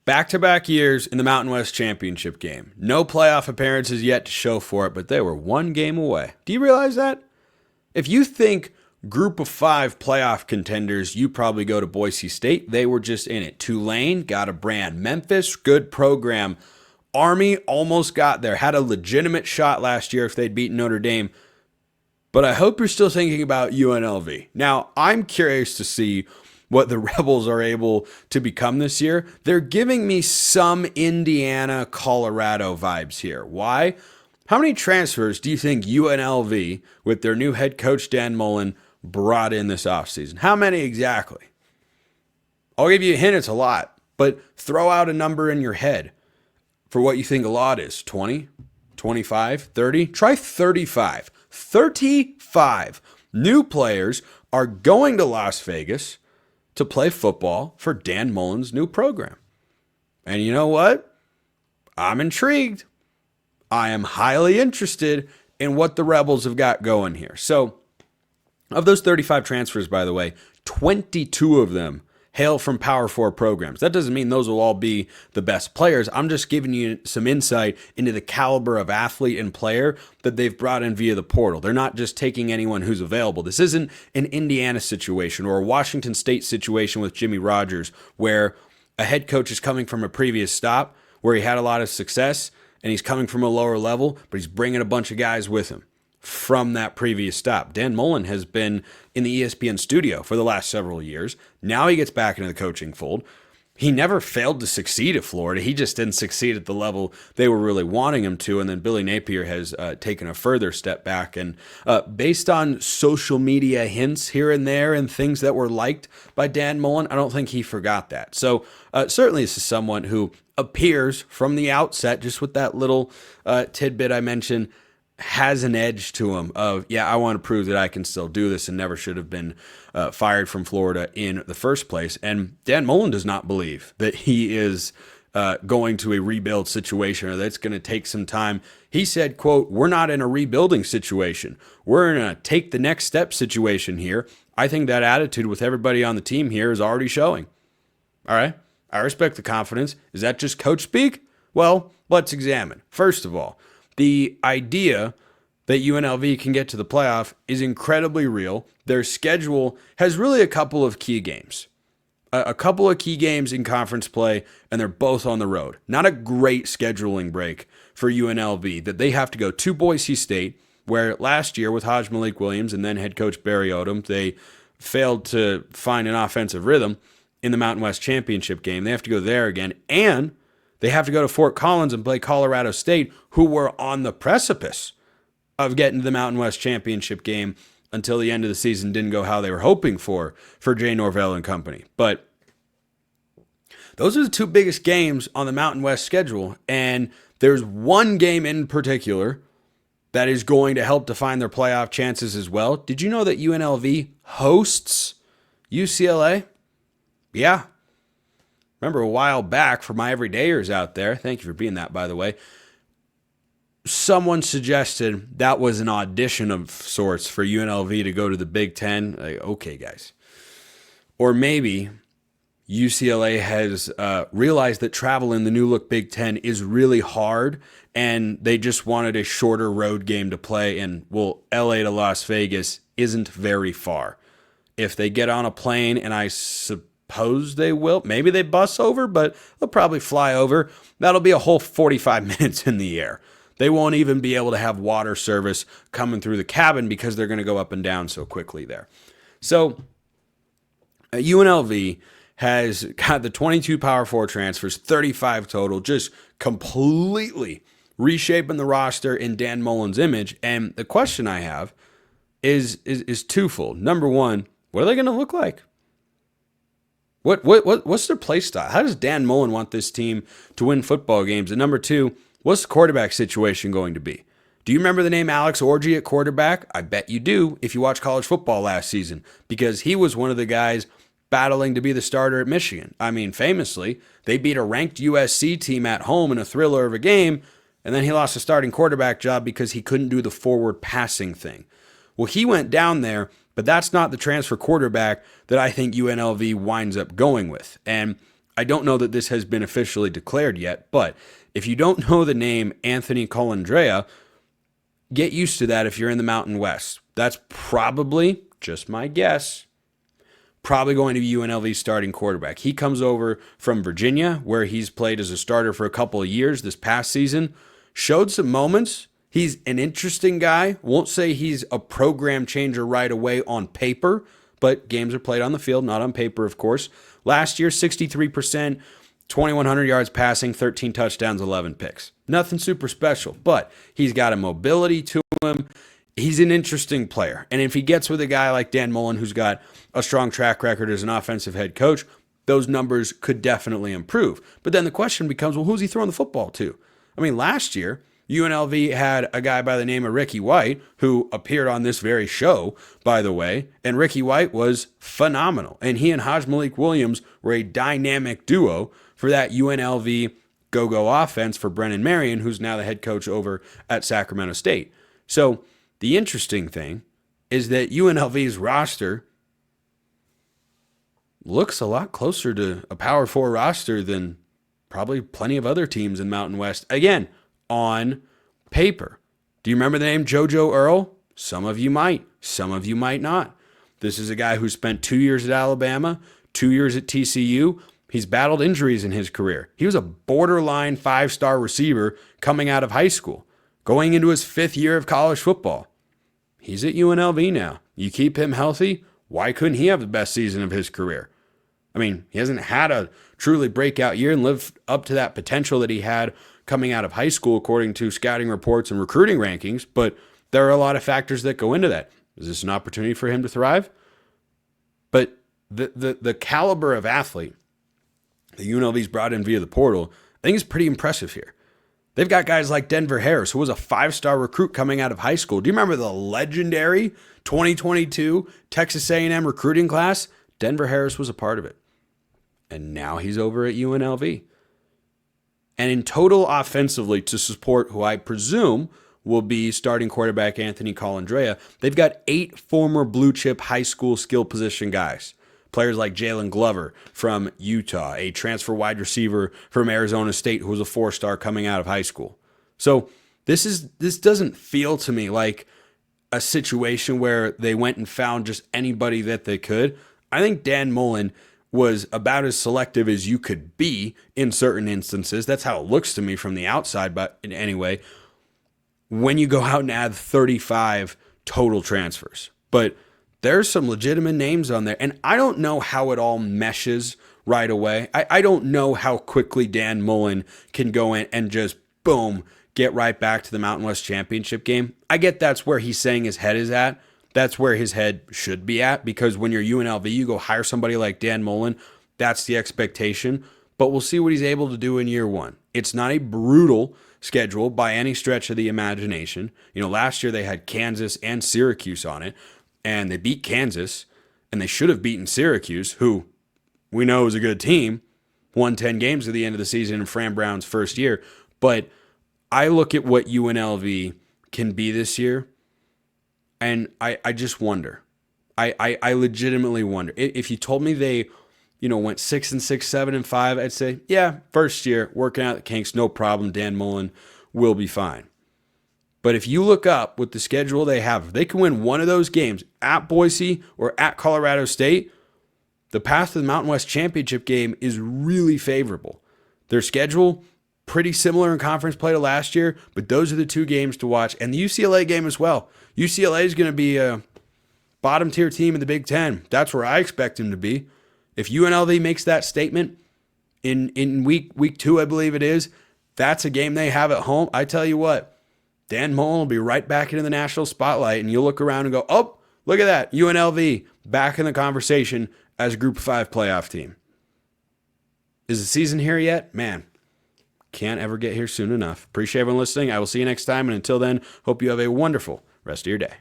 Back-to-back years in the Mountain West Championship game. No playoff appearances yet to show for it, but they were one game away. Do you realize that? If you think group of 5 playoff contenders, you probably go to Boise State. They were just in it. Tulane got a brand. Memphis, good program. Army almost got there. Had a legitimate shot last year if they'd beaten Notre Dame. But I hope you're still thinking about UNLV. Now, I'm curious to see what the Rebels are able to become this year. They're giving me some Indiana, Colorado vibes here. Why? How many transfers do you think UNLV, with their new head coach Dan Mullen, brought in this offseason? How many exactly? I'll give you a hint, it's a lot. But throw out a number in your head for what you think a lot is. 20, 25, 30? Try 35. 35 new players are going to Las Vegas to play football for Dan Mullen's new program. And you know what? I'm intrigued. I am highly interested in what the Rebels have got going here. So, of those 35 transfers, by the way, 22 of them hail from Power 4 programs. That doesn't mean those will all be the best players. I'm just giving you some insight into the caliber of athlete and player that they've brought in via the portal. They're not just taking anyone who's available. This isn't an Indiana situation or a Washington State situation with Jimmy Rogers where a head coach is coming from a previous stop where he had a lot of success and he's coming from a lower level, but he's bringing a bunch of guys with him from that previous stop. Dan Mullen has been in the ESPN studio for the last several years. Now he gets back into the coaching fold. He never failed to succeed at Florida. He just didn't succeed at the level they were really wanting him to. And then Billy Napier has taken a further step back. And based on social media hints here and there and things that were liked by Dan Mullen, I don't think he forgot that. So certainly this is someone who appears from the outset, just with that little tidbit I mentioned, has an edge to him of, yeah, I want to prove that I can still do this and never should have been fired from Florida in the first place. And Dan Mullen does not believe that he is going to a rebuild situation or that it's going to take some time. He said, quote, "We're not in a rebuilding situation. We're in a take the next step situation here." I think that attitude with everybody on the team here is already showing. All right. I respect the confidence. Is that just coach speak? Well, let's examine. First of all, the idea that UNLV can get to the playoff is incredibly real. Their schedule has really a couple of key games. A couple of key games in conference play, and they're both on the road. Not a great scheduling break for UNLV that they have to go to Boise State, where last year with Haj Malik Williams and then head coach Barry Odom, they failed to find an offensive rhythm in the Mountain West Championship game. They have to go there again, and they have to go to Fort Collins and play Colorado State, who were on the precipice of getting to the Mountain West Championship game until the end of the season didn't go how they were hoping for Jay Norvell and company. But those are the two biggest games on the Mountain West schedule, and there's one game in particular that is going to help define their playoff chances as well. Did you know that UNLV hosts UCLA? Yeah. Remember a while back, for my everydayers out there, thank you for being that, by the way, someone suggested that was an audition of sorts for UNLV to go to the Big Ten. Like, okay, guys. Or maybe UCLA has realized that travel in the new look Big Ten is really hard, and they just wanted a shorter road game to play, and, well, LA to Las Vegas isn't very far. If they get on a plane, and I suppose they will. Maybe they bus over, but they'll probably fly over. That'll be a whole 45 minutes in the air. They won't even be able to have water service coming through the cabin because they're going to go up and down so quickly there. So UNLV has got the 22 Power 4 transfers, 35 total, just completely reshaping the roster in Dan Mullen's image. And the question I have is twofold. Number one, what are they going to look like? What's their play style? How does Dan Mullen want this team to win football games? And number two, what's the quarterback situation going to be? Do you remember the name Alex Orji at quarterback? I bet you do if you watch college football last season, because he was one of the guys battling to be the starter at Michigan. I mean, famously, they beat a ranked USC team at home in a thriller of a game, and then he lost a starting quarterback job because he couldn't do the forward passing thing. Well, he went down there, but that's not the transfer quarterback that I think UNLV winds up going with. And I don't know that this has been officially declared yet, but if you don't know the name Anthony Colandrea, get used to that if you're in the Mountain West. That's probably, just my guess, probably going to be UNLV's starting quarterback. He comes over from Virginia, where he's played as a starter for a couple of years this past season. Showed some moments. He's an interesting guy. Won't say he's a program changer right away on paper, but games are played on the field, not on paper, of course. Last year, 63%, 2,100 yards passing, 13 touchdowns, 11 picks. Nothing super special, but he's got a mobility to him. He's an interesting player. And if he gets with a guy like Dan Mullen, who's got a strong track record as an offensive head coach, those numbers could definitely improve. But then the question becomes, well, who's he throwing the football to? I mean, last year, UNLV had a guy by the name of Ricky White, who appeared on this very show, by the way, and Ricky White was phenomenal. And he and Haj Malik Williams were a dynamic duo for that UNLV go-go offense for Brennan Marion, who's now the head coach over at Sacramento State. So the interesting thing is that UNLV's roster looks a lot closer to a Power 4 roster than probably plenty of other teams in Mountain West. Again, on paper. Do you remember the name JoJo Earl? Some of you might. Some of you might not. This is a guy who spent 2 years at Alabama, 2 years at TCU. He's battled injuries in his career. He was a borderline 5-star receiver coming out of high school, going into his 5th year of college football. He's at UNLV now. You keep him healthy, why couldn't he have the best season of his career? I mean, he hasn't had a truly breakout year and lived up to that potential that he had coming out of high school, according to scouting reports and recruiting rankings, but there are a lot of factors that go into that. Is this an opportunity for him to thrive? But the caliber of athlete that UNLV's brought in via the portal, I think is pretty impressive here. They've got guys like Denver Harris, who was a 5-star recruit coming out of high school. Do you remember the legendary 2022 Texas A&M recruiting class? Denver Harris was a part of it. And now he's over at UNLV. And in total offensively, to support who I presume will be starting quarterback Anthony Colandrea, they've got 8 former blue chip high school skill position guys. Players like Jalen Glover from Utah, a transfer wide receiver from Arizona State who was a 4-star coming out of high school. So this doesn't feel to me like a situation where they went and found just anybody that they could. I think Dan Mullen was about as selective as you could be in certain instances. That's how it looks to me from the outside, but anyway, when you go out and add 35 total transfers. But there's some legitimate names on there, and I don't know how it all meshes right away. I don't know how quickly Dan Mullen can go in and just, boom, get right back to the Mountain West Championship game. I get that's where he's saying his head is at. That's where his head should be at, because when you're UNLV, you go hire somebody like Dan Mullen. That's the expectation. But we'll see what he's able to do in year one. It's not a brutal schedule by any stretch of the imagination. You know, last year they had Kansas and Syracuse on it, and they beat Kansas, and they should have beaten Syracuse, who we know is a good team, won 10 games at the end of the season in Fran Brown's first year. But I look at what UNLV can be this year, and I just wonder. I legitimately wonder. If you told me they, went 6-6, 7-5, I'd say, yeah, first year, working out the kinks, no problem. Dan Mullen will be fine. But if you look up with the schedule they have, if they can win one of those games at Boise or at Colorado State, the path to the Mountain West Championship game is really favorable. Their schedule, pretty similar in conference play to last year, but those are the 2 games to watch. And the UCLA game as well. UCLA is going to be a bottom tier team in the Big Ten. That's where I expect them to be. If UNLV makes that statement in week 2, I believe it is, that's a game they have at home. I tell you what, Dan Mullen will be right back into the national spotlight, and you'll look around and go, oh, look at that, UNLV back in the conversation as a Group of 5 playoff team. Is the season here yet? Man, can't ever get here soon enough. Appreciate everyone listening. I will see you next time, and until then, hope you have a wonderful rest of your day.